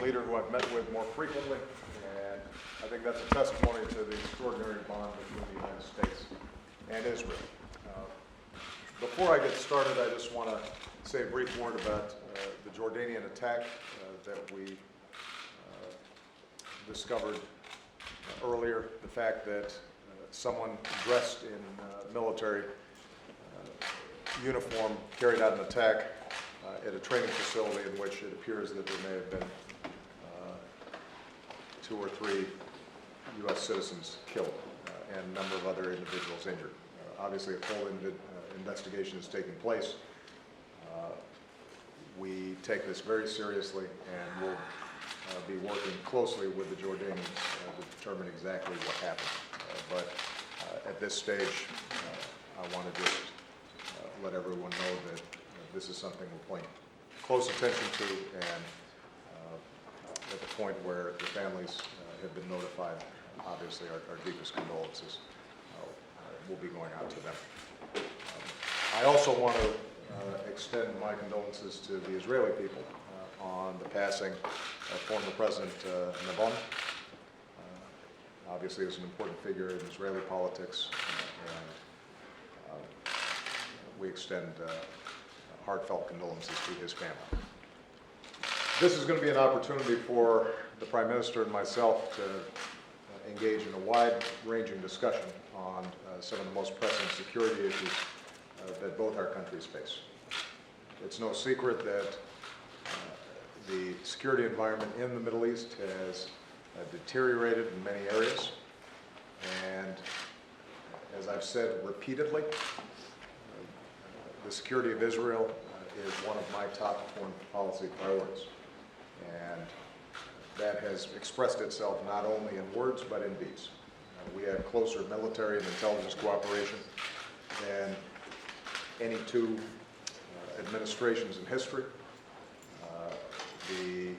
leader who I've met with more frequently, and I think that's a testimony to the extraordinary bond between the United States and Israel. Before I get started, I just want to say a brief word about the Jordanian attack that we discovered earlier. The fact that someone dressed in military uniform carried out an attack at a training facility in which it appears that there may have been 2 or 3 U.S. citizens killed and a number of other individuals injured. Obviously, a full investigation is taking place. We take this very seriously, and we'll be working closely with the Jordanians to determine exactly what happened. But at this stage, I want to just let everyone know that this is something we're paying close attention to, and at the point where the families have been notified, obviously our deepest condolences will be going out to them. I also want to extend my condolences to the Israeli people on the passing of former President Nabon. Obviously, he was an important figure in Israeli politics, and we extend heartfelt condolences to his family. This is going to be an opportunity for the Prime Minister and myself to engage in a wide-ranging discussion on some of the most pressing security issues that both our countries face. It's no secret that the security environment in the Middle East has deteriorated in many areas, and as I've said repeatedly, the security of Israel is one of my top foreign policy priorities, and that has expressed itself not only in words but in deeds. We have closer military and intelligence cooperation than any 2 administrations in history. The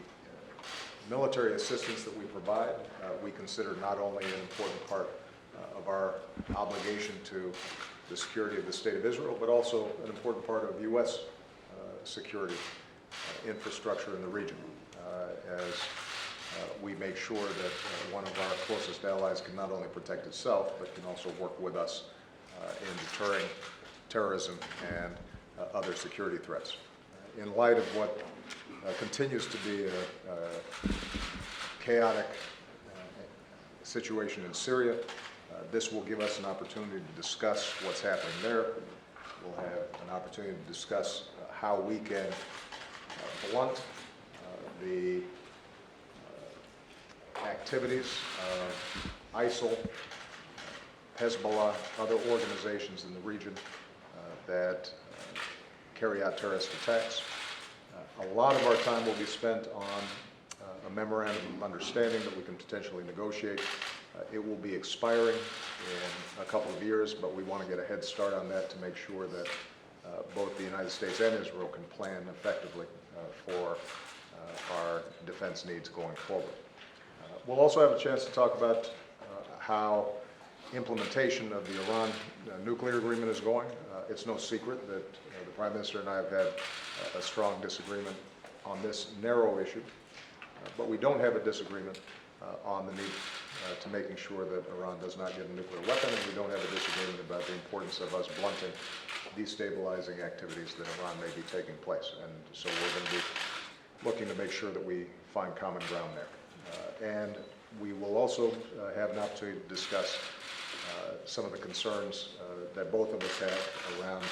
military assistance that we provide, we consider not only an important part of our obligation to the security of the State of Israel, but also an important part of U.S. Security infrastructure in the region, as we make sure that one of our closest allies can not only protect itself, but can also work with us in deterring terrorism and other security threats. In light of what continues to be a chaotic situation in Syria, this will give us an opportunity to discuss what's happening there. We'll have an opportunity to discuss how we can blunt the activities of ISIL, Hezbollah, other organizations in the region that carry out terrorist attacks. A lot of our time will be spent on a memorandum of understanding that we can potentially negotiate. It will be expiring in a couple of years, but we want to get a head start on that to make sure that both the United States and Israel can plan effectively for our defense needs going forward. We'll also have a chance to talk about how implementation of the Iran nuclear agreement is going. It's no secret that the Prime Minister and I have had a strong disagreement on this narrow issue, but we don't have a disagreement on the need to making sure that Iran does not get a nuclear weapon, and we don't have a disagreement about the importance of us blunting destabilizing activities that Iran may be taking place. And so we're going to be looking to make sure that we find common ground there. And we will also have an opportunity to discuss some of the concerns that both of us have around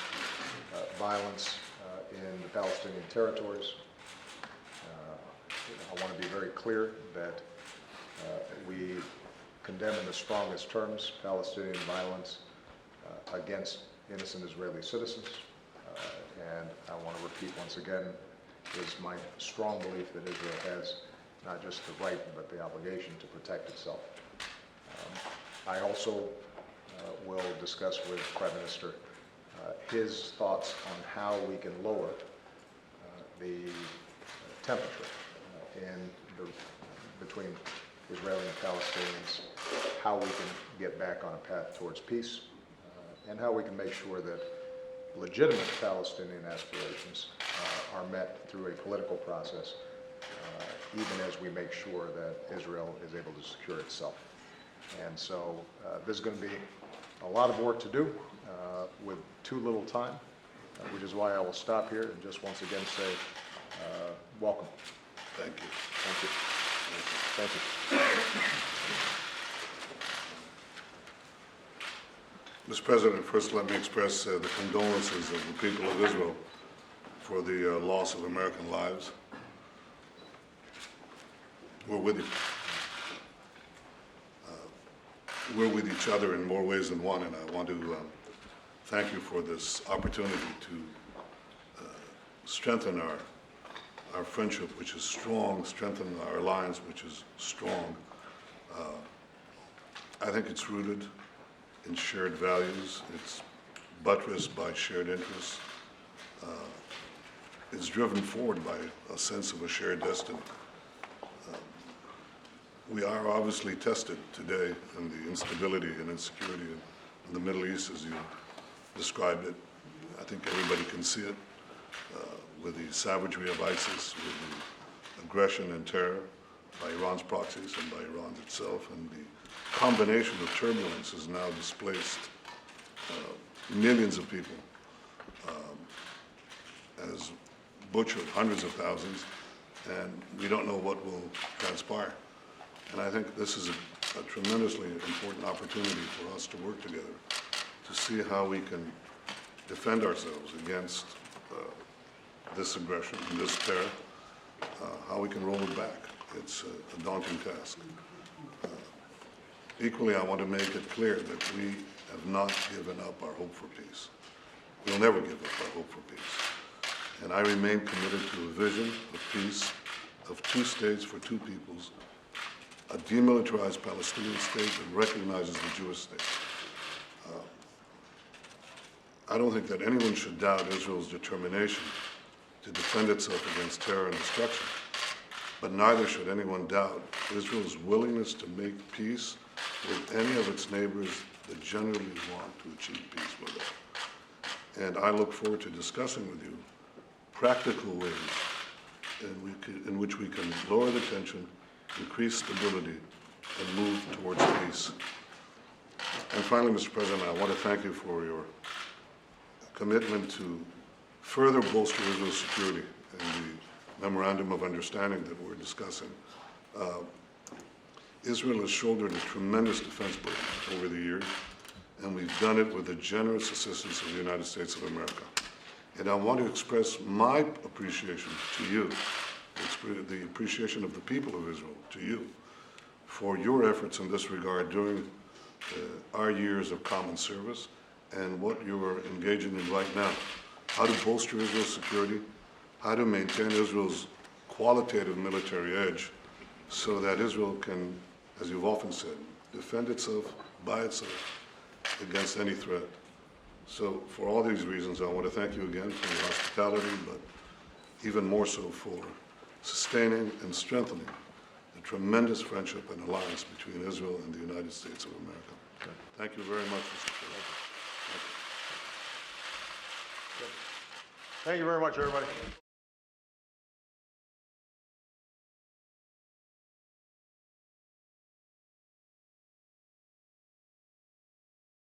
violence in the Palestinian territories. I want to be very clear that we condemn in the strongest terms Palestinian violence against innocent Israeli citizens. And I want to repeat once again, it's my strong belief that Israel has not just the right, but the obligation to protect itself. I also will discuss with the Prime Minister his thoughts on how we can lower the temperature between Israeli and Palestinians, how we can get back on a path towards peace, and how we can make sure that legitimate Palestinian aspirations are met through a political process even as we make sure that Israel is able to secure itself. And so there's going to be a lot of work to do with too little time, which is why I will stop here and just once again say welcome. Thank you. Thank you. Thank you. Mr. President, first let me express the condolences of the people of Israel for the loss of American lives. We're with you. We're with each other in more ways than one, and I want to thank you for this opportunity to strengthen our friendship, which is strong, strengthen our alliance, which is strong. I think it's rooted in shared values. It's buttressed by shared interests. It's driven forward by a sense of a shared destiny. We are obviously tested today in the instability and insecurity in the Middle East, as you described it. I think everybody can see it with the savagery of ISIS, with the aggression and terror by Iran's proxies and by Iran itself, and the combination of turbulence has now displaced millions of people, has butchered hundreds of thousands, and we don't know what will transpire. And I think this is a tremendously important opportunity for us to work together to see how we can defend ourselves against this aggression and this terror, how we can roll it back. It's a daunting task. Equally, I want to make it clear that we have not given up our hope for peace. We'll never give up our hope for peace. And I remain committed to a vision of peace, of two states for two peoples, a demilitarized Palestinian state that recognizes the Jewish state. I don't think that anyone should doubt Israel's determination to defend itself against terror and destruction, but neither should anyone doubt Israel's willingness to make peace with any of its neighbors that generally want to achieve peace with it. And I look forward to discussing with you practical ways in which we can lower the tension, increase stability, and move towards peace. And finally, Mr. President, I want to thank you for your commitment to further bolster Israel's security in the memorandum of understanding that we're discussing. Israel has shouldered a tremendous defense burden over the years, and we've done it with the generous assistance of the United States of America. And I want to express my appreciation to you, the appreciation of the people of Israel to you, for your efforts in this regard during our years of common service and what you are engaging in right now. How to bolster Israel's security, how to maintain Israel's qualitative military edge so that Israel can, as you've often said, defend itself by itself against any threat. So for all these reasons, I want to thank you again for your hospitality, but even more so for sustaining and strengthening the tremendous friendship and alliance between Israel and the United States of America. Okay. Thank you very much, Mr. President. Thank you very much, everybody.